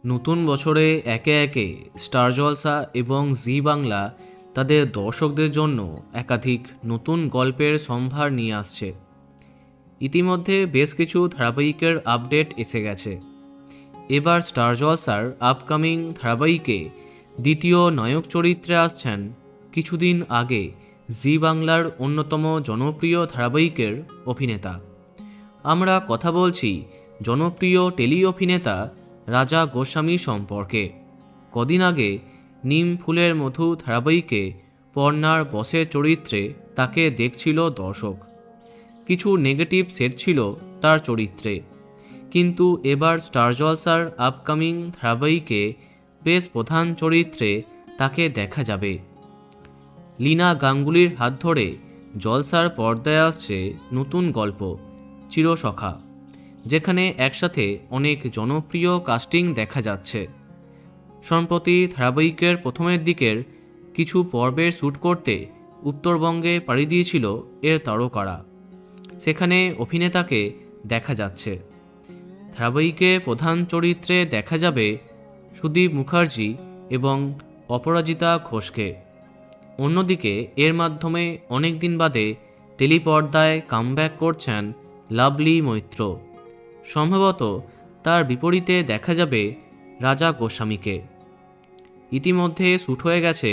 নতুন বছরে একে একে স্টার জলসা এবং জি বাংলা তাদের দর্শকদের জন্য একাধিক নতুন গল্পের সম্ভার নিয়ে আসছে। ইতিমধ্যে বেশ কিছু ধারাবাহিকের আপডেট এসে গেছে। এবার স্টার জলসার আপকামিং ধারাবাহিকে দ্বিতীয় নায়ক চরিত্রে আসছেন কিছুদিন আগে জি বাংলার অন্যতম জনপ্রিয় ধারাবাহিকের অভিনেতা। আমরা কথা বলছি জনপ্রিয় টেলি অভিনেতা রাজা গোস্বামী সম্পর্কে। কদিন আগে নিম ফুলের মধু ধারাবাহিকে পর্ণার বসের চরিত্রে তাকে দেখছিল দর্শক। কিছু নেগেটিভ সেট ছিল তার চরিত্রে, কিন্তু এবার স্টার জলসার আপকামিং ধারাবাহিকে বেশ প্রধান চরিত্রে তাকে দেখা যাবে। লীনা গাঙ্গুলির হাত ধরে জলসার পর্দায় আসছে নতুন গল্প চিরসখা, যেখানে একসাথে অনেক জনপ্রিয় কাস্টিং দেখা যাচ্ছে। সম্প্রতি ধারাবাহিকের প্রথমের দিকের কিছু পর্বের শ্যুট করতে উত্তরবঙ্গে পাড়ি দিয়েছিল এর তারকারা। সেখানে অভিনেতাকে দেখা যাচ্ছে। ধারাবাহিকে প্রধান চরিত্রে দেখা যাবে সুদীপ মুখার্জি এবং অপরাজিতা ঘোষকে। অন্যদিকে এর মাধ্যমে অনেক দিন বাদে টেলিপর্দায় কামব্যাক করছেন লাভলি মৈত্র। সম্ভবত তার বিপরীতে দেখা যাবে রাজা গোস্বামীকে। ইতিমধ্যে শ্যুট হয়ে গেছে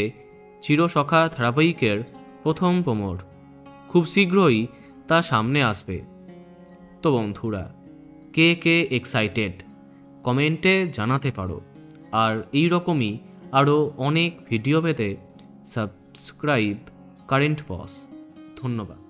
চিরসখা ধারাবাহিকের প্রথম প্রমোর। খুব শীঘ্রই তা সামনে আসবে। তো বন্ধুরা, কে কে এক্সাইটেড কমেন্টে জানাতে পারো। আর এই রকমই আরও অনেক ভিডিও পেতে সাবস্ক্রাইব কারেন্ট বস। ধন্যবাদ।